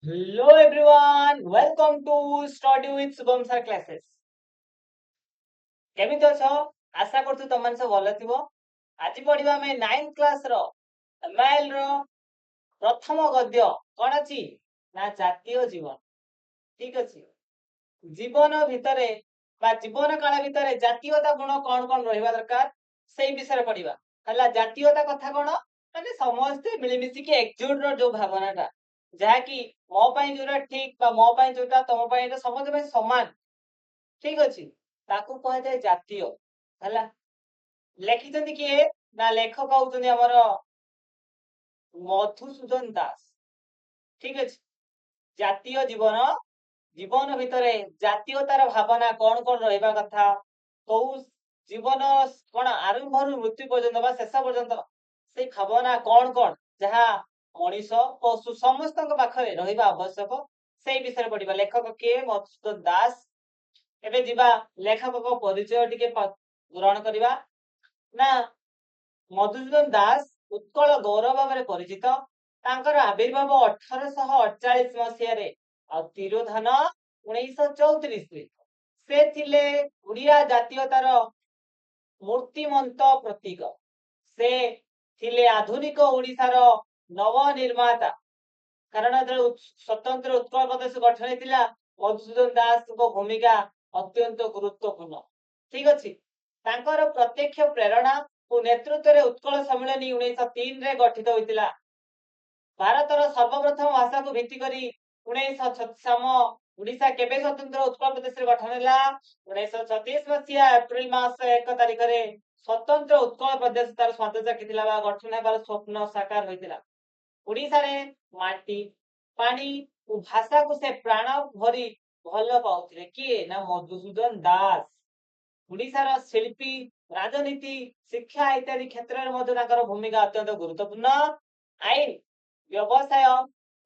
Hello everyone, welcome to Study with Shubham Sir classes. କେମିତି ଅଛ? ଆଶା କରୁଛୁ ତମମାନେ ସବୁ ଭଲ ଥିବ। ଆଜି ପଢିବା ଆମେ 9th କ୍ଲାସ ର MIL ର ପ୍ରଥମ ଗଦ୍ୟ କଣ ଅଛି ନା ଜାତୀୟ ଜୀବନ। ଠିକ ଅଛି। ଜୀବନ ଭିତରେ ବା ଜୀବନ କାଳ ଭିତରେ ଜାତୀୟତା ଗୁଣ କଣ କଣ ରହିବା ଦରକାର ସେଇ ବିଷୟରେ ପଢିବା। ହେଲା ଜାତୀୟତା କଥା କଣ ମାନେ ସମସ୍ତେ ମିଳିମିଶିକି ଏକଜୁଟ ର ଯୋଉ ଭାବନାଟା ଯାହାକି ମୋ ପାଇଁ ଯୋଉଟା ଠିକ ବା ମୋ ପାଇଁ ଯୋଉଟା ତମ ପାଇଁ ଏଇଟା ସମସ୍ତ ପାଇଁ ସମାନ ଠିକ ଅଛି ତାକୁ କୁହାଯାଏ ଜାତୀୟ। ହେଲା ଲେଖିଛନ୍ତି କିଏ ନା ଲେଖକ ହଉଛନ୍ତି ଆମର ମଧୁସୂଦନ ଦାସ। ଠିକ ଅଛି। ଜାତୀୟ ଜୀବନ ଜୀବନ ଭିତରେ ଜାତୀୟତାର ଭାବନା କଣ କଣ ରହିବା କଥା କୋଉ ଜୀବନ କଣ ଆରମ୍ଭରୁ ମୃତ୍ୟୁ ପର୍ଯ୍ୟନ୍ତ ବା ଶେଷ ପର୍ଯ୍ୟନ୍ତ ସେଇ ଭାବନା କଣ କଣ ଯାହା ମଣିଷ ପଶୁ ସମସ୍ତଙ୍କ ପାଖରେ ରହିବା ଆବଶ୍ୟକ ସେଇ ବିଷୟରେ ପଢିବା। ଲେଖକ କିଏ? ମଧୁସୂଦନ ଦାସ। ଏବେ ଯିବା ଲେଖକଙ୍କ ପରିଚୟ ଟିକେ ଗ୍ରହଣ କରିବା। ନା ମଧୁସୂଦନ ଦାସ ଉତ୍କଳ ଗୌରବ ଭାବରେ ପରିଚିତ। ତାଙ୍କର ଆବିର୍ଭାବ 1848 ମସିହାରେ ଆଉ ତିରୋଧାନ 1934ରେ। ସେ ଥିଲେ ଓଡ଼ିଆ ଜାତୀୟତାର ମୂର୍ତ୍ତିମନ୍ତ ପ୍ରତୀକ। ସେ ଥିଲେ ଆଧୁନିକ ଓଡ଼ିଶାର ନବନିର୍ମାତା। କାରଣ ଯେତେବେଳେ ସ୍ୱତନ୍ତ୍ର ଉତ୍କଳ ପ୍ରଦେଶ ଗଠନ ହେଇଥିଲା ମଧୁସୂଦନ ଦାସଙ୍କ ଭୂମିକା ଅତ୍ୟନ୍ତ ଗୁରୁତ୍ୱପୂର୍ଣ୍ଣ। ଠିକ ଅଛି। ତାଙ୍କର ପ୍ରତ୍ୟକ୍ଷ ପ୍ରେରଣା ଓ ନେତୃତ୍ୱରେ ଉତ୍କଳ ସମ୍ମିଳନୀ 1903ରେ ଗଠିତ ହୋଇଥିଲା। ଭାରତର ସର୍ବପ୍ରଥମ ଭାଷାକୁ ଭିତ୍ତି କରି 1936 ଆମ ଓଡ଼ିଶା କେବେ ସ୍ୱତନ୍ତ୍ର ଉତ୍କଳ ପ୍ରଦେଶରେ ଗଠନ ହେଲା? 1936 ମସିହା ଏପ୍ରିଲ ମାସ 1 ତାରିଖରେ ସ୍ୱତନ୍ତ୍ର ଉତ୍କଳ ପ୍ରଦେଶ ତାର ସ୍ୱାଦ ଚାଖିଥିଲା ବା ଗଠନ ହେବାର ସ୍ୱପ୍ନ ସାକାର ହୋଇଥିଲା। ଓଡ଼ିଶାରେ ମାଟି ପାଣି ଓ ଭାଷାକୁ ସେ ପ୍ରାଣ ଭରି ଭଲ ପାଉଥିଲେ। କିଏ? ନା ମଧୁସୂଦନ ଦାସ। ଓଡ଼ିଶାର ଶିଳ୍ପୀ ରାଜନୀତି ଶିକ୍ଷା ଇତ୍ୟାଦି କ୍ଷେତ୍ରରେ ମଧ୍ୟ ତାଙ୍କର ଭୂମିକା ଅତ୍ୟନ୍ତ ଗୁରୁତ୍ୱପୂର୍ଣ୍ଣ। ଆଇନ ବ୍ୟବସାୟ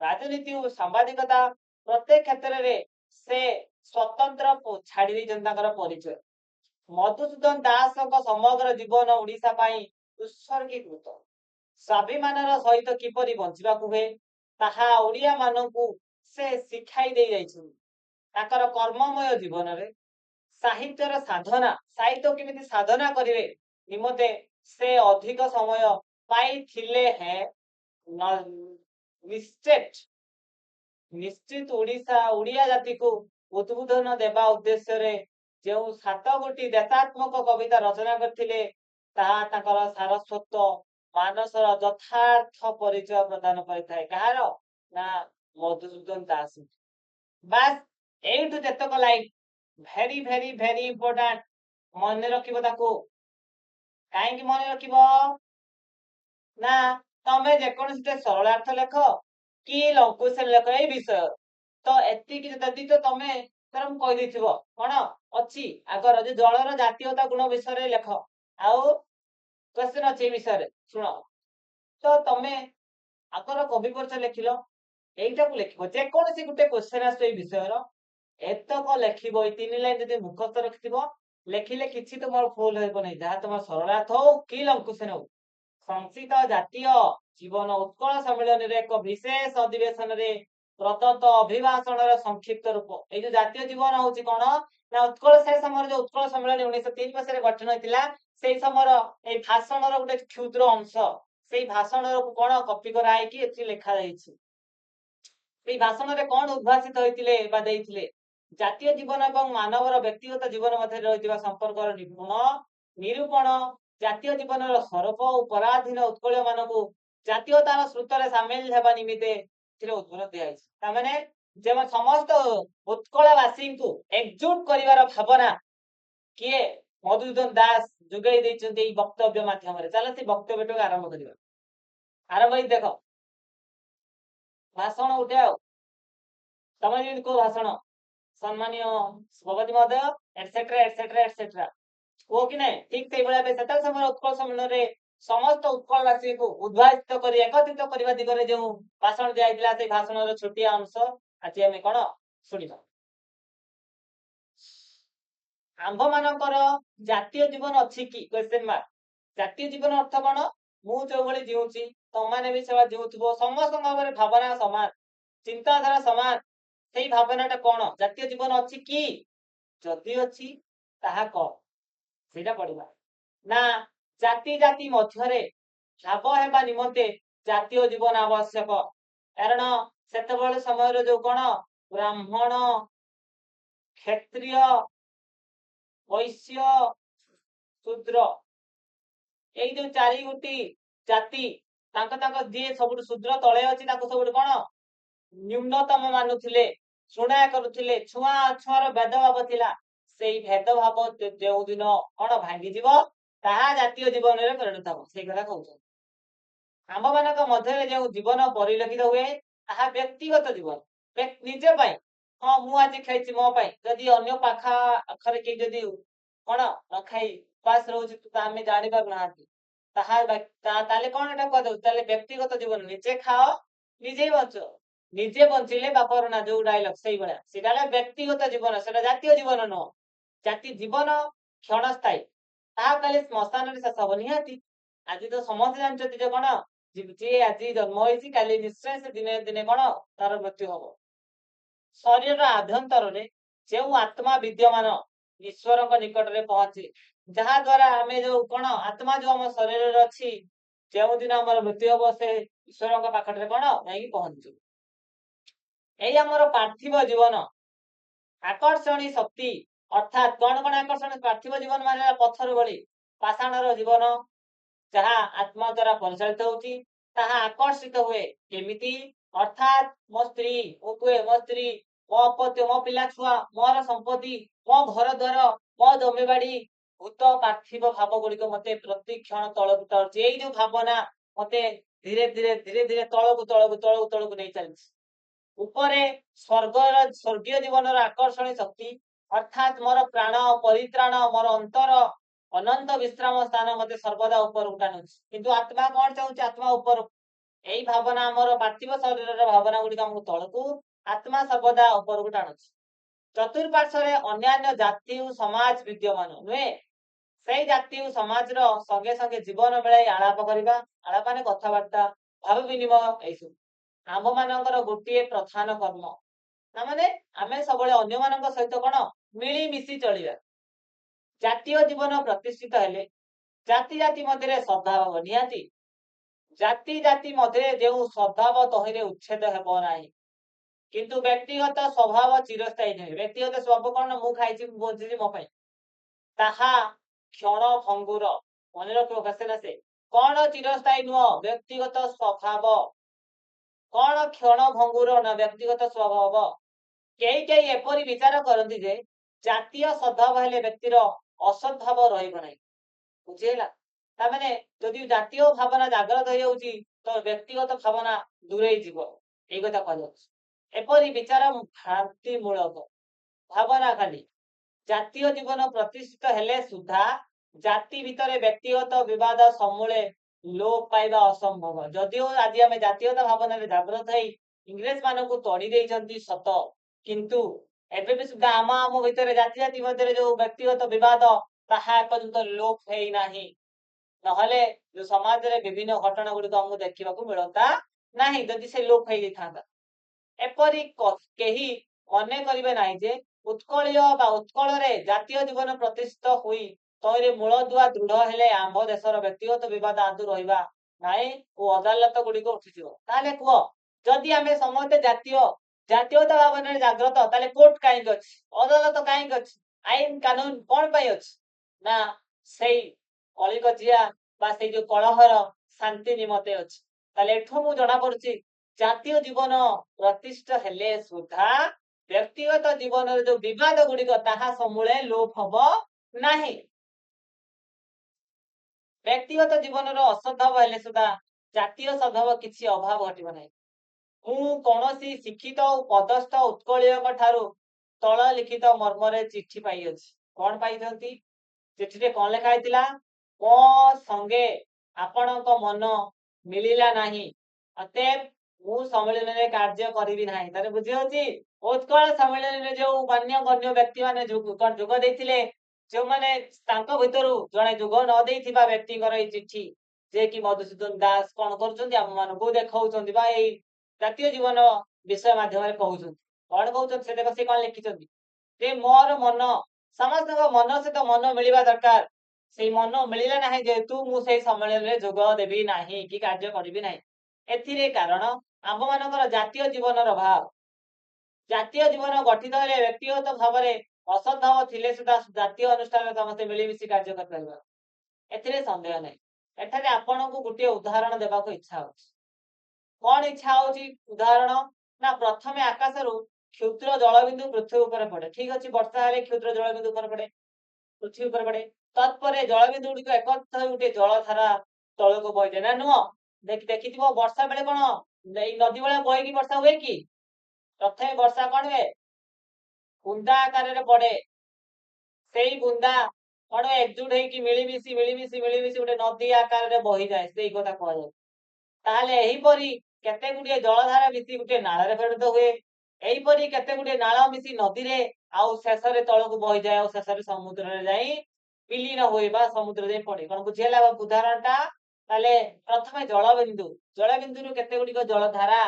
ରାଜନୀତି ଓ ସାମ୍ବାଦିକତା ପ୍ରତ୍ୟେକ କ୍ଷେତ୍ରରେ ସେ ସ୍ୱତନ୍ତ୍ର ଛାଡି ଦେଇଛନ୍ତି ତାଙ୍କର ପରିଚୟ। ମଧୁସୂଦନ ଦାସଙ୍କ ସମଗ୍ର ଜୀବନ ଓଡ଼ିଶା ପାଇଁ ଉତ୍ସର୍ଗୀକୃତ। ସ୍ୱାଭିମାନର ସହିତ କିପରି ବଞ୍ଚିବାକୁ ହୁଏ ତାହା ଓଡ଼ିଆ ମାନଙ୍କୁ ସେ ଶିଖାଇ ଦେଇ ଯାଇଛନ୍ତି। ତାଙ୍କର କର୍ମମୟ ଜୀବନରେ ସାହିତ୍ୟର ସାଧନା ସାହିତ୍ୟ କେମିତି ସାଧନା କରିବେ ନିମନ୍ତେ ସେ ଅଧିକ ସମୟ ପାଇଥିଲେ ହେଁ ନିଶ୍ଚିତ ଓଡ଼ିଆ ଜାତିକୁ ଉଦ୍ବୋଧନ ଦେବା ଉଦ୍ଦେଶ୍ୟରେ ଯେଉଁ 7 ଗୋଟି ଦେଶାତ୍ମକ କବିତା ରଚନା କରିଥିଲେ ତାହା ତାଙ୍କର ସାରସ୍ୱତ ମାନସର ଯଥାର୍ଥ ପରିଚୟ ପ୍ରଦାନ କରିଥାଏ। କାହାର? ନା ମଧୁସୂଦନ ଦାସ। ବାସ୍ ଏଇଠୁ ଯେତକ line very very very important ମନେ ରଖିବ। ତାକୁ କାହିଁକି ମନେ ରଖିବ? ନା ତମେ ଯେକୌଣସି ସରଳାର୍ଥ ଲେଖ କି ଲଙ୍କୁଶ ଲେଖ ଏଇ ବିଷୟ ତ ଏତିକି ଯଦି ତ ତମେ ଧର ମୁଁ କହିଦେଇଥିବ କଣ ଅଛି ଆଗର ଯେ ଜଳର ଜାତୀୟତା ଗୁଣ ବିଷୟରେ ଲେଖ ଆଉ କ୍ୱେଶ୍ଚନ ଅଛି ଏ ବିଷୟରେ ଶୁଣ ତ ତମେ ଆଗର କବି ପରିଚୟ ଲେଖିଲ ଏଇଟାକୁ ଲେଖିବ। ଯେକୌଣସି ଗୋଟେ କ୍ୱେଶ୍ଚନ ଆସୁ ଏଇ ବିଷୟର ଏତକ ଲେଖିବ। ଏଇ 3 ଲାଇନ୍ ଯଦି ମୁଖସ୍ଥ ରଖିଥିବ ଲେଖିଲେ କିଛି ତୁମର ଭୁଲ ହେବ ନାହିଁ। ଯାହା ତୁମର ସରଳାର୍ଥ ହଉ କି ଲଙ୍କୁଶ ହଉ। ସଂସ୍କୃତ ଜାତୀୟ ଜୀବନ ଉତ୍କଳ ସମ୍ମିଳନୀରେ ଏକ ବିଶେଷ ଅଧିବେଶନରେ ପ୍ରଦତ୍ତ ଅଭିଭାଷଣର ସଂକ୍ଷିପ୍ତ ରୂପ। ଏଇ ଯୋଉ ଜାତୀୟ ଜୀବନ ହଉଛି କଣ ନା ଉତ୍କଳ ସେ ସମୟରେ ଯୋଉ ଉତ୍କଳ ସମ୍ମିଳନୀ 1903 ମସିହାରେ ଗଠନ ହେଇଥିଲା ସେଇ ସମୟର ଏଇ ଭାଷଣର ଗୋଟେ କ୍ଷୁଦ୍ର ଅଂଶ। ସେଇ ଭାଷଣର କଣ କପି କରାହେଇକି ଏଠି ଲେଖା ଯାଇଛି। ସେଇ ଭାଷଣରେ କଣ ଉଦ୍ଭାସିତ ହୋଇଥିଲେ ବା ଦେଇଥିଲେ? ଜାତୀୟ ଜୀବନ ଏବଂ ମାନବର ବ୍ୟକ୍ତିଗତ ଜୀବନ ମଧ୍ୟରେ ରହିଥିବା ସମ୍ପର୍କର ନିରୂପଣ ଜାତୀୟ ଜୀବନର ସ୍ୱରୂପ ଓ ପରାଧୀନ ଉତ୍କଳୀୟ ମାନଙ୍କୁ ଜାତୀୟତାର ସ୍ରୋତରେ ସାମିଲ ହେବା ନିମିତ୍ତେ ଏଥିରେ ଉଦ୍ବୋଧନ ଦିଆଯାଇଛି। ତାମାନେ ଯେ ସମସ୍ତ ଉତ୍କଳବାସୀଙ୍କୁ ଏକଜୁଟ କରିବାର ଭାବନା କିଏ? ମଧୁସୂଦନ ଦାସ ଯୋଗାଇ ଦେଇଛନ୍ତି ଏଇ ବକ୍ତବ୍ୟ ମାଧ୍ୟମରେ। ଚାଲ ସେ ବକ୍ତବ୍ୟଟାକୁ ଆରମ୍ଭ କରିବା। ଆରମ୍ଭ ହେଇ ଦେଖ ଭାଷଣ ଗୋଟେ ଆଉ ତମେ ଯେମିତି କୋଉ ଭାଷଣ ସମ୍ମାନୀୟ ସଭାପତି ମହୋଦୟ ଏଟସେଟ୍ରା ଏଟସେଟ୍ରା ଏଟସେଟ୍ରା କୁହ କି ନାଇଁ ଠିକ ସେଇଭଳିଆ ସେତେବେଳେ ସମୟରେ ଉତ୍କଳ ସମ୍ମିଳନୀରେ ସମସ୍ତ ଉତ୍କଳବାସୀଙ୍କୁ ଉଦ୍ଭାସିତ କରି ଏକତ୍ରିତ କରିବା ଦିଗରେ ଯେଉଁ ଭାଷଣ ଦିଆଯାଇଥିଲା ସେଇ ଭାଷଣର ଛୋଟିଆ ଅଂଶ ଆଜି ଆମେ କଣ ଶୁଣିବା। ଆମ୍ଭ ମାନଙ୍କର ଜାତୀୟ ଜୀବନ ଅଛି କି? Question mark. ଜାତୀୟ ଜୀବନ ଅର୍ଥ କଣ? ମୁଁ ଯୋଉଭଳି ଜିଉଛି ତମମାନେ ବି ସେଭଳି ଜିଉଥିବ ସମସ୍ତଙ୍କ ଭାବରେ ଭାବନା ସମାନ। ଚିନ୍ତାଧାରା ସମାନ ସେଇ ଭାବନାଟା କଣ ଜାତୀୟ ଜୀବନ ଅଛି କି ଯଦି ଅଛି ତାହା କଣ ସେଇଟା ପଢିବା ନା ଜାତି ଜାତି ମଧ୍ୟରେ ଭାବ ହେବା ନିମନ୍ତେ ଜାତୀୟ ଜୀବନ ଆବଶ୍ୟକ କାରଣ ସେତେବେଳେ ସମୟରେ ଯୋଉ କଣ ବ୍ରାହ୍ମଣ କ୍ଷତ୍ରିୟ ବୈଶ୍ୟ ଶୂଦ୍ର ଏଇ ଯୋଉ 4 ଜାତି ତାଙ୍କ ଯିଏ ସବୁଠୁ ଶୂଦ୍ର ତଳେ ଅଛି ତାକୁ ସବୁଠୁ କଣ ନ୍ୟୁନତମ ମାନୁଥିଲେ ଶୁଣା କରୁଥିଲେ ଛୁଆଁ ଅଛୁଆଁର ଭେଦଭାବ ଥିଲା ସେଇ ଭେଦଭାବ ଯେଉଁ ଦିନ କଣ ଭାଙ୍ଗିଯିବ ତାହା ଜାତୀୟ ଜୀବନରେ ପରିଣତ ହବ ସେଇ କଥା କହୁଛନ୍ତି ଆମ ମାନଙ୍କ ମଧ୍ୟରେ ଯେଉଁ ଜୀବନ ପରିଲକ୍ଷିତ ହୁଏ ତାହା ବ୍ୟକ୍ତିଗତ ଜୀବନ ନିଜ ପାଇଁ ହଁ ମୁଁ ଆଜି ଖାଇଛି ମୋ ପାଇଁ ଯଦି ଅନ୍ୟ ପାଖ ଆଖରେ କେହି ଯଦି କଣ ନ ଖାଇ ଉପାସ ରହୁଛି ତ ଆମେ ଜାଣିପାରୁନାହାନ୍ତି ତାହେଲେ କଣ ଏଟା କୁହାଯାଉଛି ତାହେଲେ ବ୍ୟକ୍ତିଗତ ଜୀବନ ନିଜେ ଖାଅ ନିଜେ ବଞ୍ଚ ନିଜେ ବଞ୍ଚିଲେ ବାପର ନା ଯୋଉ ଡାଇଲଗ ସେଇଭଳିଆ ସେଟା ହେଲା ବ୍ୟକ୍ତିଗତ ଜୀବନ ସେଟା ଜାତୀୟ ଜୀବନ ନୁହଁ ଜାତି ଜୀବନ କ୍ଷଣସ୍ଥାୟୀ ତାହା କାଲି ଶ୍ମଶାନରେ ଶେଷ ହବ ନିହାତି ଆଜି ତ ସମସ୍ତେ ଜାଣିଛନ୍ତି ଯେ କଣ ଯିଏ ଆଜି ଜନ୍ମ ହେଇଛି କାଲି ନିଶ୍ଚୟ ସେ ଦିନେ ଦିନେ କଣ ତାର ମୃତ୍ୟୁ ହବ ଶରୀରର ଆଭ୍ୟନ୍ତରରେ ଯେଉଁ ଆତ୍ମା ବିଦ୍ୟମାନ ଈଶ୍ୱରଙ୍କ ନିକଟରେ ପହଞ୍ଚେ ଯାହା ଦ୍ୱାରା ଆମେ ଯୋଉ କଣ ଆତ୍ମା ଯୋଉ ଆମ ଶରୀରରେ ଅଛି ଯେଉଁଦିନ ଆମର ମୃତ୍ୟୁ ହବ ସେ ଈଶ୍ୱରଙ୍କ ପାଖରେ କଣ ଯାଇକି ପହଞ୍ଚୁ ଏଇ ଆମର ପାର୍ଥିବ ଜୀବନ ଆକର୍ଷଣୀ ଶକ୍ତି ଅର୍ଥାତ୍ କଣ କଣ ଆକର୍ଷଣ ପାର୍ଥିବ ଜୀବନ ମାନେ ପଥର ଭଳି ପାଷାଣର ଜୀବନ ଯାହା ଆତ୍ମା ଦ୍ୱାରା ପରିଚାଳିତ ହଉଛି ତାହା ଆକର୍ଷିତ ହୁଏ କେମିତି ଅର୍ଥାତ୍ ମୋ ସ୍ତ୍ରୀ ମୁଁ କୁହେ ମୋ ସ୍ତ୍ରୀ ମୋ ଅପତ୍ୟ ମୋ ପିଲା ଛୁଆ ମୋର ସମ୍ପତ୍ତି ମୋ ଘର ଦ୍ୱାର ମୋ ଜମିବାଡି ଭୂତ ପାର୍ଥିବ ଭାବ ଗୁଡିକ ମତେ ପ୍ରତି କ୍ଷଣ ତଳକୁ ଟାଣୁଛି ଏଇ ଯୋଉ ଭାବନା ମତେ ଧୀରେ ଧୀରେ ତଳକୁ ନେଇ ଚାଲିଛି ଉପରେ ସ୍ୱର୍ଗୀୟ ଜୀବନର ଆକର୍ଷଣୀ ଶକ୍ତି ଅର୍ଥାତ୍ ମୋର ପ୍ରାଣ ପରିତ୍ରାଣ ମୋର ଅନ୍ତର ଅନନ୍ତ ବିଶ୍ରାମ ସ୍ଥାନ ମତେ ସର୍ବଦା ଉପରକୁ ଟାଣୁଛି କିନ୍ତୁ ଆତ୍ମା କଣ ଚାହୁଁଛି ଆତ୍ମା ଉପରକୁ ଏଇ ଭାବନା ଆମର ପାର୍ଥିବ ଶରୀରର ଭାବନା ଗୁଡିକ ଆମକୁ ତଳକୁ ଆତ୍ମା ସର୍ବଦା ଉପରକୁ ଟାଣୁଛି ଚତୁଃପାର୍ଶ୍ୱରେ ଅନ୍ୟାନ୍ୟ ଜାତି ଓ ସମାଜ ବିଦ୍ୟମାନ ନୁହେଁ ସେଇ ଜାତି ଓ ସମାଜର ସଙ୍ଗେ ସଙ୍ଗେ ଜୀବନ ମିଳାଇ ଆଳାପ କରିବା ଆଳାପ ମାନେ କଥାବାର୍ତ୍ତା ଭାବ ବିନିମୟ ଏଇସବୁ ଆମ ମାନଙ୍କର ଗୋଟିଏ ପ୍ରଧାନ କର୍ମ ତାମାନେ ଆମେ ସବୁବେଳେ ଅନ୍ୟମାନଙ୍କ ସହିତ କଣ ମିଳିମିଶି ଚଳିବା ଜାତୀୟ ଜୀବନ ପ୍ରତିଷ୍ଠିତ ହେଲେ ଜାତି ଜାତି ମଧ୍ୟରେ ସଦ୍ଭାବ ନିହାତି ଜାତି ଜାତି ମଧ୍ୟରେ ଯେଉଁ ସଦ୍ଭାବ ତହିଁରେ ଉଚ୍ଛେଦ ହେବ ନାହିଁ କିନ୍ତୁ ବ୍ୟକ୍ତିଗତ ସ୍ୱଭାବ ଚିରସ୍ଥାୟୀ ନୁହେଁ ବ୍ୟକ୍ତିଗତ ସ୍ୱଭାବ କଣ ମୁଁ ଖାଇଛି ମୁଁ ବଞ୍ଚିଛି ମୋ ପାଇଁ ତାହା କ୍ଷଣ ଭଙ୍ଗୁର ମନେ ରଖିବ ସେ କଣ ଚିରସ୍ଥାୟୀ ନୁହଁ ବ୍ୟକ୍ତିଗତ ସ୍ୱଭାବ କଣ କ୍ଷଣ ଭଙ୍ଗୁର ନା ବ୍ୟକ୍ତିଗତ ସ୍ୱଭାବ କେହି ଏପରି ବିଚାର କରନ୍ତି ଯେ ଜାତୀୟ ସଦ୍ଭାବ ହେଲେ ବ୍ୟକ୍ତିର ଅସଦ୍ଭାବ ରହିବ ନାହିଁ ବୁଝିହେଲା ତାମାନେ ଯଦି ଜାତୀୟ ଭାବନା ଜାଗ୍ରତ ହେଇଯାଉଛି ତ ବ୍ୟକ୍ତିଗତ ଭାବନା ଦୂରେଇ ଯିବ ଏଇ କଥା କୁହାଯାଉଛି ଏପରି ବିଚାର ଭ୍ରାନ୍ତି ମୂଳକ ଭାବନା ଖାଲି ଜାତୀୟ ଜୀବନ ପ୍ରତିଷ୍ଠିତ ହେଲେ ସୁଦ୍ଧା ଜାତି ଭିତରେ ବ୍ୟକ୍ତିଗତ ବିବାଦ ସମୂଳେ ଲୋପ ପାଇବା ଅସମ୍ଭବ ଯଦିଓ ଆଜି ଆମେ ଜାତୀୟତା ଭାବନାରେ ଜାଗ୍ରତ ହେଇ ଇଂରେଜ ମାନଙ୍କୁ ତଡ଼ି ଦେଇଛନ୍ତି ସତ କିନ୍ତୁ ଏବେ ବି ସୁଦ୍ଧା ଆମ ଭିତରେ ଜାତି ଜାତି ମଧ୍ୟରେ ଯୋଉ ବ୍ୟକ୍ତିଗତ ବିବାଦ ତାହା ଏପର୍ଯ୍ୟନ୍ତ ଲୋପ ହେଇନାହିଁ ନହେଲେ ଯୋଉ ସମାଜରେ ବିଭିନ୍ନ ଘଟଣା ଗୁଡିକ ଆମକୁ ଦେଖିବାକୁ ମିଳନ୍ତା ନାହିଁ ଯଦି ସେ ଲୋପ ହେଇଯାଇଥାନ୍ତା ଏପରି କେହି ମନେ କରିବେ ନାହିଁ ଯେ ଉତ୍କଳୀୟ ବା ଉତ୍କଳରେ ଜାତୀୟ ଜୀବନ ପ୍ରତିଷ୍ଠିତ ହୋଇ ତହିଁରେ ମୂଳଦୁଆ ଦୃଢ ହେଲେ ଆମ୍ଭ ଦେଶର ବ୍ୟକ୍ତିଗତ ବିବାଦ ଆଦୌ ରହିବା ନାହିଁ ଓ ଅଦାଲତ ଗୁଡିକ ଉଠିଯିବ ତାହେଲେ କୁହ ଯଦି ଆମେ ସମସ୍ତେ ଜାତୀୟତା ଭାବନାରେ ଜାଗ୍ରତ ତାହେଲେ କୋର୍ଟ କାହିଁକି ଅଛି ଅଦାଲତ କାହିଁକି ଅଛି ଆଇନ କାନୁନ କଣ ପାଇଁ ଅଛି ନା ସେଇ କଳିକଜିଆ ବା ସେଇ ଯୋଉ କଳହର ଶାନ୍ତି ନିମନ୍ତେ ଅଛି ତାହେଲେ ଏଠୁ ମୁଁ ଜଣା ପଡୁଛି ଜାତୀୟ ଜୀବନ ପ୍ରତିଷ୍ଠିତ ହେଲେ ସୁଦ୍ଧା ବ୍ୟକ୍ତିଗତ ଜୀବନରେ ଯୋଉ ବିବାଦ ଗୁଡିକ ତାହା ସମୂଳେ ଲୋପ ହବ ନାହିଁ ବ୍ୟକ୍ତିଗତ ଜୀବନର ଅସଦ୍ଭାବ ହେଲେ ସୁଦ୍ଧା ଜାତୀୟ ସଦ୍ଭାବ କିଛି ଅଭାବ ଘଟିବ ନାହିଁ ମୁଁ କୌଣସି ଶିକ୍ଷିତ ପଦସ୍ଥ ଉତ୍କଳୀୟଙ୍କ ଠାରୁ ତଳ ଲିଖିତ ମର୍ମରେ ଚିଠି ପାଇଅଛି କଣ ପାଇଛନ୍ତି ଚିଠିରେ କଣ ଲେଖା ହେଇଥିଲା ମୋ ସଙ୍ଗେ ଆପଣଙ୍କ ମନ ମିଳିଲା ନାହିଁ ଅତଏବ ମୁଁ ସମ୍ମିଳନୀରେ କାର୍ଯ୍ୟ କରିବି ନାହିଁ ତାହେଲେ ବୁଝି ହଉଛି ଉତ୍କଳ ସମ୍ମିଳନୀରେ ଯୋଉ ଗଣ୍ୟ ବ୍ୟକ୍ତି ମାନେ ଯୋଗ ଦେଇଥିଲେ ଯେଉଁମାନେ ତାଙ୍କ ଭିତରୁ ଜଣେ ଯୋଗ ନ ଦେଇଥିବା ବ୍ୟକ୍ତିଙ୍କର ଏଇ ଚିଠି ଯେ କି ମଧୁସୂଦନ ଦାସ କଣ କରୁଛନ୍ତି ଆମ ମାନଙ୍କୁ ଦେଖାଉଛନ୍ତି ବା ଏଇ ଜାତୀୟ ଜୀବନ विषय माध्यम कहते कौन कहते से देख से कौन लिखिं जे मोर मन समस्त मन सहित मन मिलवा दरकार से मन मिलला ना जेहेतु मुझे सम्मेलन में जोग देवी ना कि कार्य करी ना एथिरे कारण आम मान जातीय जीवन भाव जातीय जीवन गठित हेले व्यक्तिगत भाव में असद्भाव थिले सुधा जातीय अनुष्ठान समस्त मिलमिशि कार्य कर सन्देह नहीं एठारे आपण को गोटे उदाहरण देवा इच्छा हो कौन इच्छा हो उदाहरण ना प्रथमे आकाश रु क्षुद्र जलबिंदु पृथ्वी ऊपर पड़े ठीक अच्छे वर्षा हेले क्षुद्र जलबिंदु ऊपर पड़े पृथ्वी ऊपर पड़े तत्पर जलबिंदु गुड़िक एकत्र गोटे जलधारा तल को बही जाए ना नुह देखी वर्षा बेले कौन नदी बेले बही वर्षा हुए कि प्रथम वर्षा कौन हुए बुंदा आकार पड़े से बुंदा कौन एकजुट होगी मिलमिशि गोटे नदी आकार बही जाए से कथा कह जाए केते गुड़िए जलधारा मिसी गोटे नाल परिणत हुए यहीपरि केते गुड़िए नाल मिसी नदी रे आउ शेष तल को बही जाए और शेष समुद्र जाई विलीन हुए समुद्र जाए पड़े कौन बुझीगला उदाहरण टा प्रथम जलबिंदु केते गुड़िक जलधारा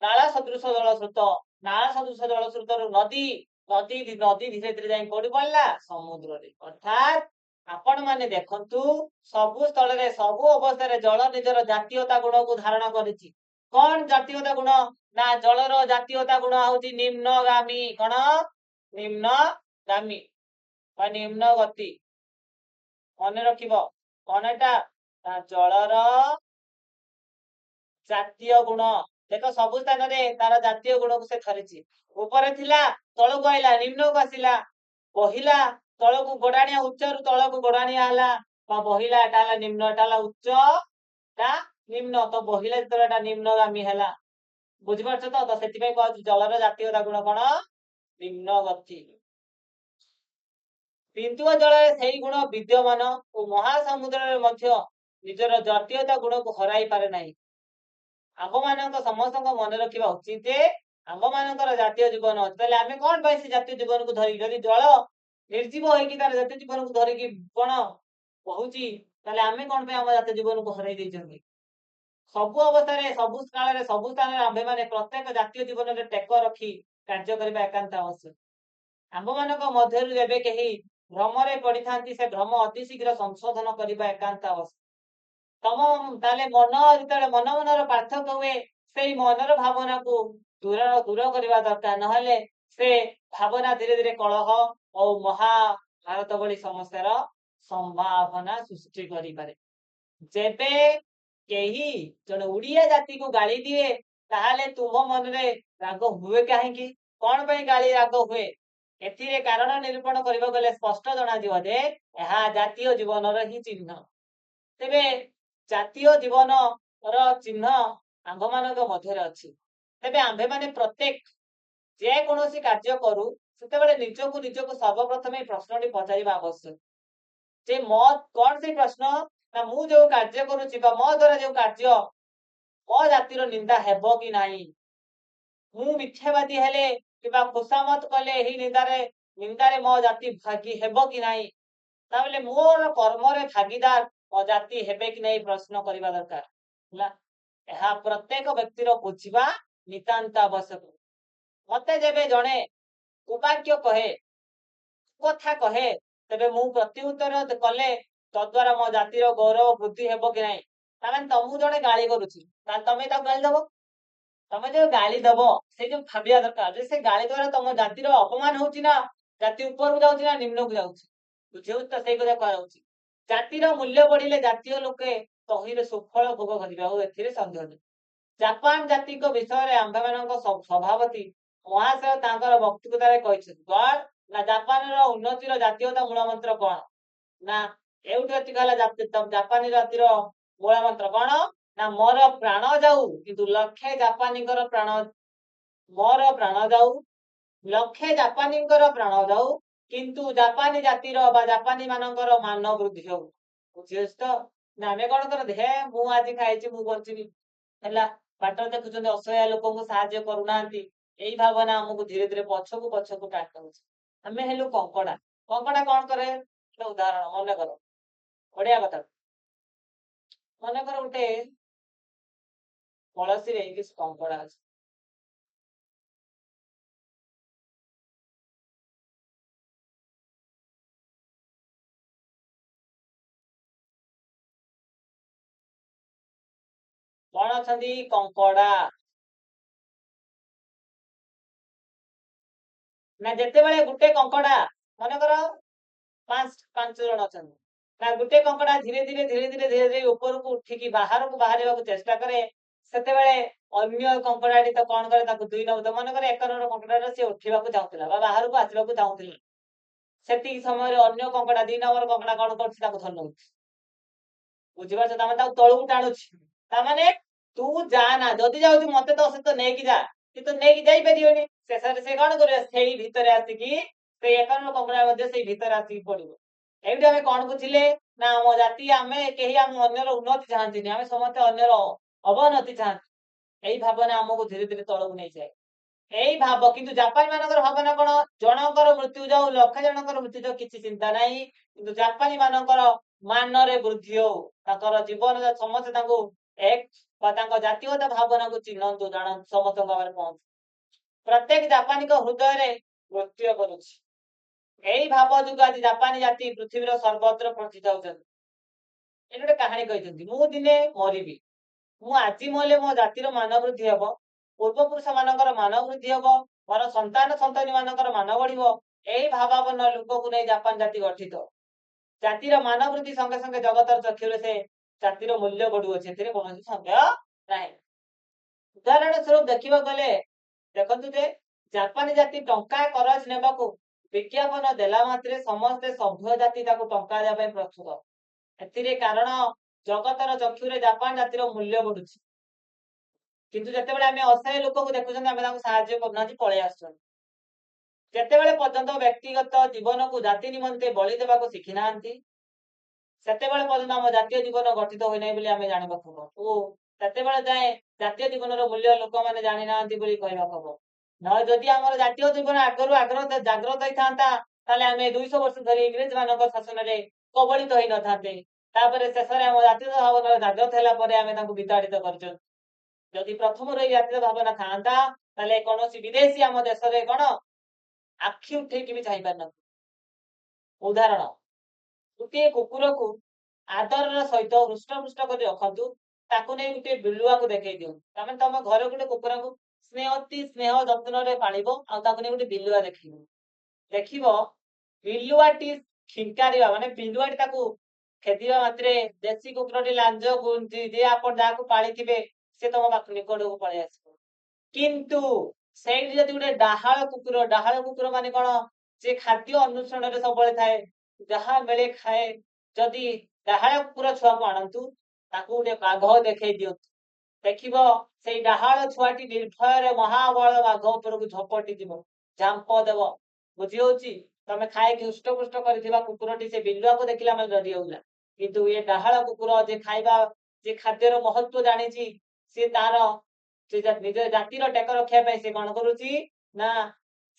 नाला सदृश जलस्रोत नाला सदृश जलस्रोत नदी नदी नदी धीरे धीरे जाए कौटी पड़ला समुद्र अर्थात आपण माने देखंतु सबु स्थल रे सबु अवस्था जल निजर जातीयता गुण को धारण करिछि कौन जातीयता गुण ना जलर जातीयता गुण होची निम्नगामी कौन निम्नगामी निम्न गति मन रखिब कौन एटा जलर जातीय गुण देख सबु स्थान रे तार जातीय गुण को से धरिछि ऊपर थिला तळ को आइला निम्न को आसिला बहिला तळ को गोडाणिया उच्च रु तळ को गोडाणिया हला बहिला एटा हला निम्न एटा हला उच्च ता निम्न तो बहिला जतरा एटा निम्नगामी हला बुझि पारछ तो सेति पे कहू जलर जातीयता गुण कोन निम्न गति बिंदु जल से गुण विद्यमान और महासमुद्र मध्य निजर जातीयता गुण को हराई पारे नहीं आम मान समस्त मन रखा उचित आम मान जातीय जीवन अच्छे आम कौन से जातीय जीवन को धरिक जदि जल निर्जीव होगी तार जातीय जीवन को धरिकी कौन बहुची आम कौन आम जातीय जीवन को हर सबु अवस्था सबु काल सबु स्थान आम्भे मैंने प्रत्येक जातीय जीवन में टेक रखी कार्य करने एकांत आवश्यक आम मान मध्य जब कहीं भ्रम पड़ी था से भ्रम अति शीघ्र संशोधन करने एकांत आवश्यक तम ताले मन जो मन मनर पार्थक्य हुए से मनर भावना को दूर दूर करने दरकार ना से भावना धीरे धीरे कलह और महाभारत भली समस्यार संभावना सृष्टि करें जेबे कही जन उड़िया जाति को गाली दिए ताहले तुम मन रे राग हुए कहीं कौन पे गाली राग हुए एथिरे कारण निरूपण करबा गले स्पष्ट जना दिव जे यह जातीय जीवन ही चिन्ह तेबे जातीय जीवन चिन्ह आंभ मान मध्य अच्छी तेबे आंभे माने प्रत्येक जे कौन कार्य करू से निजको सर्वप्रथम प्रश्न पचार आवश्यक जे मत कौन से प्रश्न ना मु जो कार्य करुच्ची मो द्वारा जो कार्य मो जातिर निंदा हेब कि नहीं मु मिथ्यावादी हेले कि खुशामत कले ही निंदारे मो जाति भागी हेब कि नहीं ताबले मोर कर्म रे भागीदार मो जाति हेबे कि नहीं प्रश्न करबा दरकार यह प्रत्येक व्यक्तिर बुझा नितांत आवश्यक मते जेबे जणे उपाख्य कहे कथा कहे तेबे मु प्रत्युत्तर कले तद्वारा मो जातिर गौरव वृद्धि हेब कि नहीं तामें तमु जणे गाली करूछि तमे ता गाली दबो तमे जो गाली दबो से जो भाबिया दरकार से गाली द्वारा तम जातिर अपमान होछि ना जाति ऊपर को जाउछि ना निम्न को जाउछि बुझेउ त से कथा कहउछि जातिर मूल्य बढ़िले जातीय लोके तहिरे सुफल भोग करिबा ओ एथिरे संदेह नहीं जापान जाति को विषय रे आंभे मानक सभापति महाशय तांकर वक्तव्य कहिछि कौन ना जापान रो उन्नतिर जातीयता मूल मंत्र कौन ना एउठी कहला जापानी जातिर मूल मंत्र कौन ना मोर प्राण जाऊ किंतु लक्षे जापानी प्राण मोर प्राण जाऊ लक्षे जापानी प्राण जाऊ किंतु जापानी जातिर बा जापानी मानकर मान वृद्धि हो बुझिस तो ना आमे कौन कर दे मु आज खाइछि मु बंचिबी हैला बाटर देखुछन असहाय लोक को सहाय्य करूना यही भावना हमको धीरे धीरे पछकू टाट होछि हमें हेलु कंकड़ा कंकड़ा कौन करे उदाहरण मन कर बढ़िया कथा मन कर गोटे कलसी रे किस कंकड़ा अछि कौन अछंती कंकड़ा ना जेते बेले गुटे कंकड़ा मन कर पांच पांच जन अछंती ना गुटे कंकड़ा धीरे धीरे धीरे धीरे धीरे धीरे ऊपर को उठिकी बाहर को बाहर चेष्टा करे सेते बेले अन्य कंकड़ाटी तो कौन करे ताको दुई नंबर मन कर एक नंबर कंकड़ा से उठिबा को चाहुतला बा बाहर को आसीबा को चाहुतला सेती समय रे अन्य कंकड़ा दुई नंबर कंकड़ा कौन करछि ताको धर नउछि बुझिबार तमे ताको तळକୁ टाणुछि ता माने तू जा ना जदी जाउछि मते तो से तो नेकी जा कि तो नेकी जाई परियोनी शेषरे से कौन करे सेई भितरे आसिकी से एकान्न कंकड़ा मध्ये सेई भितरे आसिकी पड़िबो एबी हमें कौन बुझिले ना हम जाति हमें केही हम अन्यर उन्नति चाहंती हमें समस्त अन्यर अवनति चाहंती एई भावना हमको धीरे धीरे तळକୁ नै जाय एई भाव किंतु जापानी मानकर भावना कोन जनकर मृत्यु जाऊ लक्ष जनकर मृत्यु जाऊ किछि चिंता नाही किंतु जापानी मानकर मान रे वृद्धि हो ताकर जीवन समस्त तांको एक बा तांको जातीयता भावना को चिन्हंतु जान समस्त भाବରେ पहुंच प्रत्येक जापानी को हृदय रे मृत्यु करूछि एई भाव जुग आज जापानी जाति पृथ्वी रो सर्वत्र प्रसिद्ध होछन एन गोटे कहानी कहते मु दिने मरिबी मु आज मले मो जातिर मान वृद्धि हब पूर्व पुरुष मानकर मान वृद्धि हब मोर संतान संतानी मानकर मान बढ़िबो एई भावापन्न लोक को नै जापान जाति गठित जातिर मान वृद्धि संगे संगे जगतर चक्षुरे से जातिर मूल्य बढ़ुअ सेथिरे कोनोसी संदेह नाही उदाहरण स्वरूप देखिबा गले देखंतु जे जापानी जाति टंका करज नेबाकू विज्ञापन देला मात्रे समस्त सभ्य जाति ताकू टंका देबा प्रस्तुत एथिरे कारण जगतर चक्षुरे जापान जातिर मूल्य बढ़ुछि किंतु जते बेले हमें असहाय लोक को देखुछन हमें ताकू सहाय्य करना पळे आछन जते बेले पर्यंत व्यक्तिगत जीवन को जाति निमंते बलि देबाकू शिखि नांती सेते बेले पर्यंत हम जातीय जीवन गठित होई नै बोली हमें जानिबा खबर ओ सेते बेले जाय जातीय जीवन रो मूल्य लोक माने जानि नांती बोली कहबा खबर न जदि हमर जातीय जीवन आगरु आग्रह जागृत होई थांता ताले हमें 200 वर्ष धरि इंग्रज मानक शासन रे कबलित होई न थांते तापरे शेषरे हम जातीय भावना जागृत होला परे हमें ताकू विताड़ित करछन जदि प्रथम रो जातीय भावना थांता ताले कोनोसी विदेशी हम देश रे कोन आखि उठे कि भी चाहि पार न उदाहरण गुटे कुकुर को आदर सहित हृष्टपुष्ट कर रखंतु ताकू नै गुटे बिलुआ को देखै दियो तमे तम घर गुटे कुकुर को स्नेह जत्न रे पालिबो आ ताकू नै गुटे बिलुआ देखिबो देखिबो बिलुआटी खिंकारिबा माने बिलुआटी ताकू खेदिबा मात्रे देसी कुकुरटी लांज गुंजी जे आपण जाकू पालिथिबे से तम पाख निकट को पळे आसीबो किंतु सेठी जदि गुटे डाहाळ कुकुर माने कोन जे खाद्य अनुसरण रे सबळे थाए जहा मिले खाए जदि डाहाळ कुकुर छुआ को आनंतु ताकू गुटे बाघ देखै दियो देखिबो सेई डाहाळ छुआटी निर्भय रे महाबळ बाघ ऊपर को झपटी दिबो झांप देबो बुझी होची तमे खाए कि हुष्टपुष्ट करथिबा कुकुरटी से बिलुआ को देखिला मन डरी होउला किंतु ये डाहाळ कुकुर जे खाइबा जे खाद्यर महत्व जानिची से तार से निज जातिर टेक रखिया पई से कोन करूची ना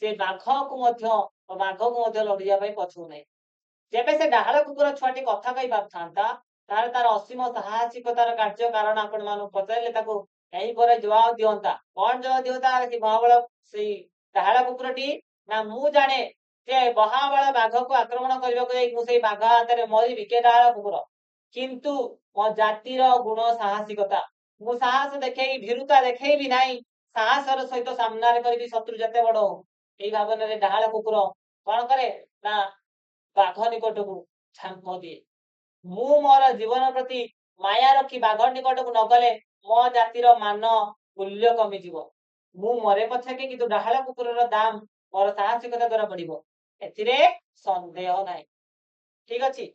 से बाघ को मध्य लड़िया पई पछु नै जेबे से डाहाळ कुकुर छुआटी कथा कहि बाप थांता तार तार असीम साहसिकतार कार्य कारण आपण मानु पचारले ताको एही परे जवाब दियंता कोन जवाब दियंता कि महाबळ सेई डाहाळ कुकुरटी ना मु जाने जे महाबळ बाघ को आक्रमण करबा को मु सेई बाघ हातरे मरी विके डाहाळ कुकुर किंतु मो जातिर गुण साहसिकता मु साहस देखै भीरुता देखै भी नाही साहसर सहित सामना रे करबी शत्रु जते बड़ एई भावना रे डाहाळ कुकुर कोन करे ना बाघ निकट को झांप दिए मु मोर जीवन प्रति माया रखी बाघ निकट को न गले मो जातिर मान मूल्य कमी जीवो मु मरे पछके किंतु डाहाळ कुकुरर दाम मोर साहसिकता द्वारा बढ़िबो एथिरे संदेह नाही ठीक अछि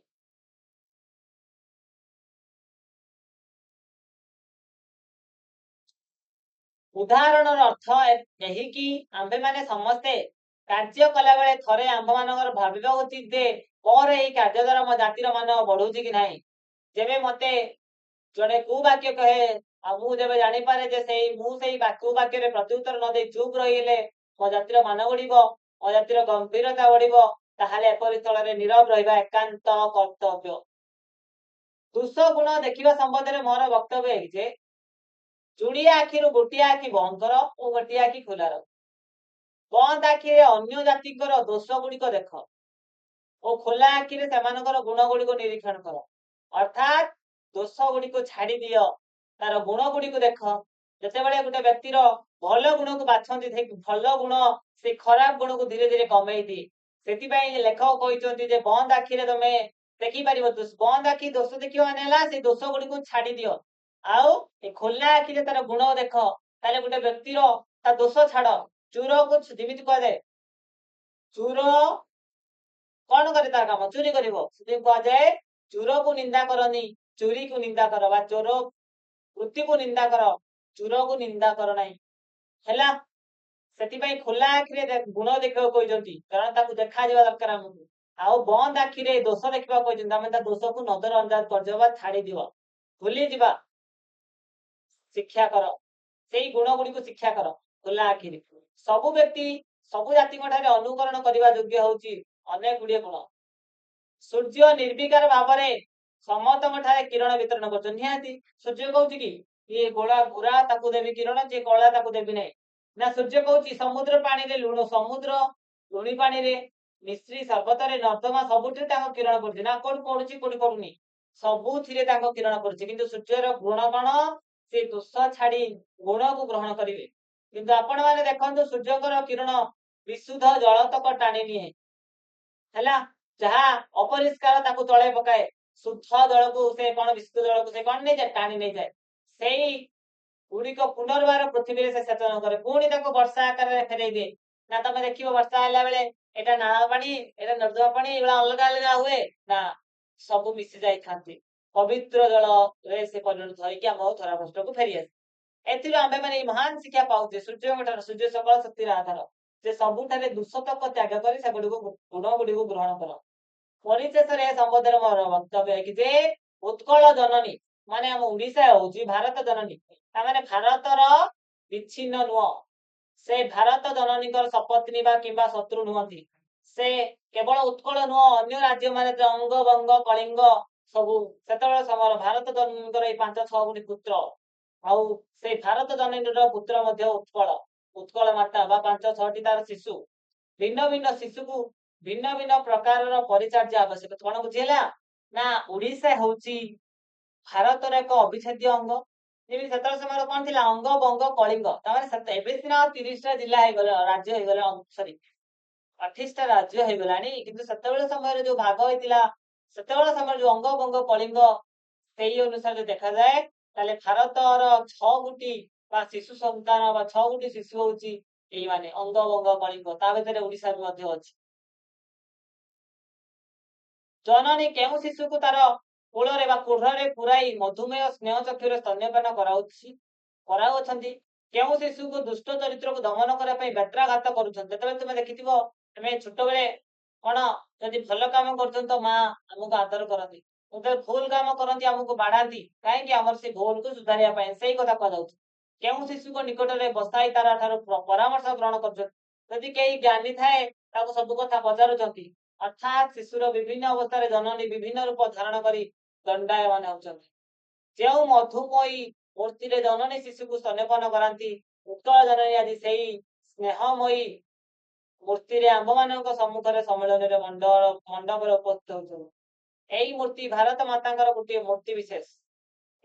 उदाहरण अर्थ यही कि आंबे माने समस्ते कार्य कला बेले थरे आंब मानकर भाबिबा उचित जे मोर एई कार्य द्वारा मो जातिर मान बढ़ुची कि नाही जेबे मते जड़े कु वाक्य कहे आ मु जेबे जानि पारे जे सेई मु सेई कु वाक्य रे प्रत्युत्तर न दे चुप रहिले मो जातिर मान बढ़िबो मो जातिर गंभीरता बढ़िबो ताहाले एपरि स्थल रे नीरव रहिबा एकांत कर्तव्य दुष गुण देखिबा संबंध रे मोर वक्तव्य है जे जुड़िया आखिरु गोटिया आखि बंद कर और गोटिया आखि खोला रख बंद आखि रे अन्य जातिकर दोष गुड़िक देख और खोला आखि रे सेमानकर गुण गुड़िक निरीक्षण कर अर्थात दोष गुड़िक छाड़ी दियो ତାର ଗୁଣ ଗୁଡିକୁ ଦେଖ। ଯେତେବେଳେ ଗୋଟେ ବ୍ୟକ୍ତିର ଭଲ ଗୁଣକୁ ବାଛନ୍ତି, ଭଲ ଗୁଣ ସେ ଖରାପ ଗୁଣକୁ ଧୀରେ ଧୀରେ କମେଇ ଦିଏ। ସେଥିପାଇଁ ଲେଖକ କହିଛନ୍ତି ଯେ ବନ୍ଦ ଆଖିରେ ତମେ ଦେଖିପାରିବ, ବନ୍ଦ ଆଖି ଦୋଷ ଦେଖିବ ମାନେ ହେଲା ସେ ଦୋଷ ଗୁଡିକୁ ଛାଡି ଦିଅ। ଆଉ ଏ ଖୋଲା ଆଖିରେ ତାର ଗୁଣ ଦେଖ, ତାହେଲେ ଗୋଟେ ବ୍ୟକ୍ତିର ତା ଦୋଷ ଛାଡ। ଚୋରକୁ ଯେମିତି କୁହାଯାଏ, ଚୋର କଣ କରେ, ତାର କାମ ଚୋରି କରିବ, ସେଥିପାଇଁ କୁହାଯାଏ ଚୋରକୁ ନିନ୍ଦା କରନି, ଚୋରିକୁ ନିନ୍ଦା କର, ବା ଚୋର ବୃତ୍ତିକୁ ନିନ୍ଦା କର, ଚୋରକୁ ନିନ୍ଦା କର ନାହିଁ। ହେଲା, ସେଥିପାଇଁ ଖୋଲା ଆଖିରେ ଗୁଣ ଦେଖିବାକୁ କହିଛନ୍ତି, କାରଣ ତାକୁ ଦେଖାଯିବା ଦରକାର ଆମକୁ। ଆଉ ବନ୍ଦ ଆଖିରେ ଦୋଷ ଦେଖିବାକୁ କହିଛନ୍ତି, ଆମେ ତା ଦୋଷକୁ ନଜର ଅନ୍ଦାଜ କରିଯିବା ବା ଛାଡିଦିଅ, ଭୁଲିଯିବା। ଶିକ୍ଷା କର, ସେଇ ଗୁଣ ଗୁଡିକୁ ଶିକ୍ଷା କର ଖୋଲା ଆଖିରେ। ସବୁ ବ୍ୟକ୍ତି ସବୁ ଜାତିଙ୍କ ଠାରେ ଅନୁକରଣ କରିବା ଯୋଗ୍ୟ ହଉଛି ଅନେକ ଗୁଡିଏ ଗୁଣ। ସୂର୍ଯ୍ୟ ନିର୍ବିକାର ଭାବରେ ସମସ୍ତଙ୍କ ଠାରେ କିରଣ ବିତରଣ କରୁଛନ୍ତି। ନିହାତି ସୂର୍ଯ୍ୟ କହୁଛି କି ଇଏ ଗୋଳା ଗୁରା ତାକୁ ଦେବି କିରଣ, ଯିଏ କଳା ତାକୁ ଦେବି ନାହିଁ। ନା ସୂର୍ଯ୍ୟ କହୁଛି ସମୁଦ୍ର ପାଣିରେ ଲୁଣ, ସମୁଦ୍ର ଲୁଣି ପାଣିରେ, ମିଶ୍ରି ସର୍ବତରେ, ନର୍ଦ୍ଦମା ସବୁଥିରେ ତାଙ୍କ କିରଣ ପଡୁଛି। ନା କୋଉଠି ପଡୁଛି କୋଉଠି ପଡୁନି, ସବୁଥିରେ ତାଙ୍କ କିରଣ ପଡୁଛି। କିନ୍ତୁ ସୂର୍ଯ୍ୟର ଗୁଣ କଣ, ସେ ଦୋଷ ଛାଡି ଗୁଣକୁ ଗ୍ରହଣ କରିବେ। କିନ୍ତୁ ଆପଣ ମାନେ ଦେଖନ୍ତୁ ସୂର୍ଯ୍ୟଙ୍କର କିରଣ ବିଶୁଦ୍ଧ ଜଳ ତକ ଟାଣି ନିଏ। ହେଲା, ଯାହା ଅପରିଷ୍କାର ତାକୁ ତଳେ ପକାଏ, ଶୁଦ୍ଧ ଜଳକୁ ସେ କଣ, ବିଶୁଦ୍ଧ ଜଳକୁ ସେ କଣ ନେଇଯାଏ, ଟାଣି ନେଇଯାଏ। ସେଇ ଗୁଡିକ ପୁନର୍ବାର ପୃଥିବୀରେ ସେ ସେଚନ କରେ, ପୁଣି ତାକୁ ବର୍ଷା ଆକାରରେ ଫେରେଇ ଦିଏ। ନା ତମେ ଦେଖିବ ବର୍ଷା ହେଲା ବେଳେ ଏଟା ନାଳ ପାଣି, ଏଟା ନର୍ଦ୍ଦମା ପାଣି, ଏଗୁଡା ଅଲଗା ଅଲଗା ହୁଏ ନା, ସବୁ ମିଶି ଯାଇଥାନ୍ତି, ପବିତ୍ର ଜଳରେ ସେ ପରିଣତ ହେଇକି ଆମ ଧରାପୃଷ୍ଠକୁ ଫେରିଆସେ। ଏଥିରୁ ଆମେ ମାନେ ମହାନ ଶିକ୍ଷା ପାଉଛେ ସୂର୍ଯ୍ୟଙ୍କ ଠାରୁ। ସୂର୍ଯ୍ୟ ସକଳ ଶକ୍ତିର ଆଧାର, ସେ ସବୁଠାରେ ଦୂଷତକ ତ୍ୟାଗ କରି ସେଗୁଡିକୁ ଗୁଣ ଗୁଡିକୁ ଗ୍ରହଣ କର। ପରିଶେଷରେ ସମ୍ବୋଧନ ମୋର ବକ୍ତବ୍ୟ କି ଯେ ଉତ୍କଳ ଜନନୀ ମାନେ ଆମ ଓଡିଶା ହଉଛି ଭାରତ ଜନନୀ, ତାମାନେ ଭାରତର ବିଚ୍ଛିନ୍ନ ନୁହଁ। ସେ ଭାରତ ଜନନୀଙ୍କର ସପତ୍ନୀ ବା କିମ୍ବା ଶତ୍ରୁ ନୁହନ୍ତି। ସେ କେବଳ ଉତ୍କଳ ନୁହଁ, ଅନ୍ୟ ରାଜ୍ୟ ମାନେ ଅଙ୍ଗ ବଙ୍ଗ କଳିଙ୍ଗ ସବୁ ସେତେବେଳେ ସମୟର ଭାରତ ଜନନୀଙ୍କର ଏଇ 5-6 ପୁତ୍ର, ଆଉ ସେଇ ଭାରତ ଜନନୀର ପୁତ୍ର ମଧ୍ୟ ଉତ୍କଳ, ଉତ୍କଳ ମାତା ବା 5-6ଟି ତାର ଶିଶୁ। ଭିନ୍ନ ଭିନ୍ନ ଶିଶୁକୁ ଭିନ୍ନ ଭିନ୍ନ ପ୍ରକାରର ପରିଚର୍ଯ୍ୟା ଆବଶ୍ୟକ। କଣ ବୁଝିହେଲା ନା, ଓଡିଶା ହଉଛି ଭାରତର ଏକ ଅବିଚ୍ଛେଦ୍ୟ ଅଙ୍ଗ। ଯେମିତି ସେତେବେଳେ ସମୟରେ କଣ ଥିଲା, ଅଙ୍ଗ ବଙ୍ଗ କଳିଙ୍ଗ, ତାମାନେ ଏବେ ସିନା 30ଟା ଜିଲ୍ଲା ହେଇଗଲେ, ରାଜ୍ୟ ହେଇଗଲେ, ସରି 28ଟା ରାଜ୍ୟ ହେଇଗଲାଣି, କିନ୍ତୁ ସେତେବେଳେ ସମୟରେ ଯୋଉ ଭାଗ ହେଇଥିଲା, ସେତେବେଳେ ସମୟରେ ଯୋଉ ଅଙ୍ଗ ବଙ୍ଗ କଳିଙ୍ଗ, ସେଇ ଅନୁସାରେ ଦେଖାଯାଏ ତାହେଲେ ଭାରତର 6ଗୋଟି ବା ଶିଶୁ ସନ୍ତାନ ବା 6ଗୋଟି ଶିଶୁ ହଉଛି ଏଇମାନେ ଅଙ୍ଗ ବଙ୍ଗ କଳିଙ୍ଗ, ତା ଭିତରେ ଓଡିଶା ବି ମଧ୍ୟ ଅଛି। ଜନନୀ କେଉଁ ଶିଶୁକୁ ତାର କୋଳରେ ବା କୁଢରେ ପୁରାଇ ମଧୁମେହ ସ୍ନେହ ଚକ୍ଷୁରେ ସ୍ତନ୍ୟପାନ କରାଉଛନ୍ତି, କେଉଁ ଶିଶୁକୁ ଦୁଷ୍ଟ ଚରିତ୍ରକୁ ଦମନ କରିବା ପାଇଁ ବ୍ୟତ୍ରାଘାତ କରୁଛନ୍ତି। ଯେତେବେଳେ ତୁମେ ଦେଖିଥିବ, ଆମେ ଛୋଟବେଳେ କଣ, ଯଦି ଭଲ କାମ କରୁଛନ୍ତି ତ ମା ଆମକୁ ଆଦର କରନ୍ତି, ଯେତେବେଳେ ଭୁଲ କାମ କରନ୍ତି ଆମକୁ ବାଢାନ୍ତି, କାହିଁକି, ଆମର ସେ ଭୁଲକୁ ସୁଧାରିବା ପାଇଁ। ସେଇ କଥା କୁହାଯାଉଛି। କେଉଁ ଶିଶୁଙ୍କ ନିକଟରେ ବସାଇ ତାର ଠାରୁ ପରାମର୍ଶ ଗ୍ରହଣ କରୁଛନ୍ତି। ଯଦି କେହି ଜ୍ଞାନୀ ଥାଏ ତାକୁ ସବୁ କଥା ପଚାରୁଛନ୍ତି, ଅର୍ଥାତ୍ ଶିଶୁର ବିଭିନ୍ନ ଅବସ୍ଥାରେ ଜନନୀ ବିଭିନ୍ନ ରୂପ ଧାରଣ କରି ଦଣ୍ଡାୟମାନ ହେଉଛନ୍ତି। ଯେଉଁ ମଧୁମୟୀ ମୂର୍ତ୍ତିରେ ଜନନୀ ଶିଶୁକୁ ସ୍ତନ୍ୟପାନ କରାନ୍ତି, ଉତ୍କଳ ଜନନୀ ଆଜି ସେଇ ସ୍ନେହମୟୀ ମୂର୍ତ୍ତିରେ ଆମ୍ଭମାନଙ୍କ ସମ୍ମୁଖରେ ସମ୍ମିଳନୀରେ ମଣ୍ଡପରେ ଉପସ୍ଥିତ ହେଉଛନ୍ତି। ଏଇ ମୂର୍ତ୍ତି ଭାରତ ମାତାଙ୍କର ଗୋଟିଏ ମୂର୍ତ୍ତି ବିଶେଷ।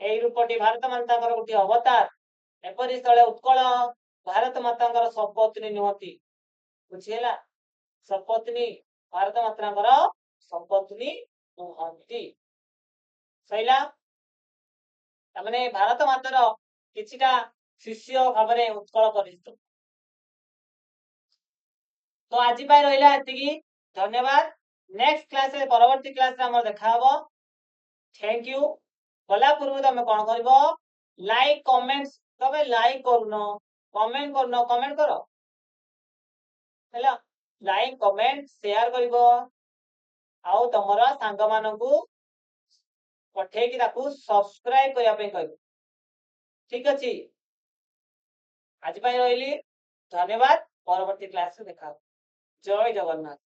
ଏଇ ରୂପଟି ଭାରତ ମାତାଙ୍କର ଗୋଟିଏ ଅବତାର। ଏପରି ସ୍ଥଳେ ଉତ୍କଳ ଭାରତ ମାତାଙ୍କର ସପତ୍ନୀ ନୁହନ୍ତି। ବୁଝିହେଲା, ସପତ୍ନୀ ଭାରତ ମାତାଙ୍କର ସପତ୍ନୀ ନୁହନ୍ତି। ସଇଲା, ତାମାନେ ଭାରତ ମାତାର କିଛିଟା ଶିଷ୍ୟ ଭାବରେ ଉତ୍କଳ ପରିଚିତ। ତ ଆଜି ପାଇଁ ରହିଲା ଏତିକି, ଧନ୍ୟବାଦ। ନେକ୍ସଟ କ୍ଲାସରେ, ପରବର୍ତ୍ତୀ କ୍ଲାସରେ ଆମର ଦେଖା ହବ। Thank you. ଗଲା ପୂର୍ବରୁ ତମେ କଣ କରିବ, ଲାଇକ୍ କମେଣ୍ଟ, ତମେ ଲାଇକ୍ କରୁନ, କମେଣ୍ଟ କର। ହେଲା, ଲାଇକ୍ କମେଣ୍ଟ ସେୟାର କରିବ, ଆଉ ତମର ସାଙ୍ଗମାନଙ୍କୁ ପଠେଇକି ତାକୁ ସବସ୍କ୍ରାଇବ କରିବା ପାଇଁ କହିବ। ଠିକ ଅଛି, ଆଜି ପାଇଁ ରହିଲି, ଧନ୍ୟବାଦ। ପରବର୍ତ୍ତୀ କ୍ଲାସରେ ଦେଖା ହବ। ଜୟ ଜଗନ୍ନାଥ।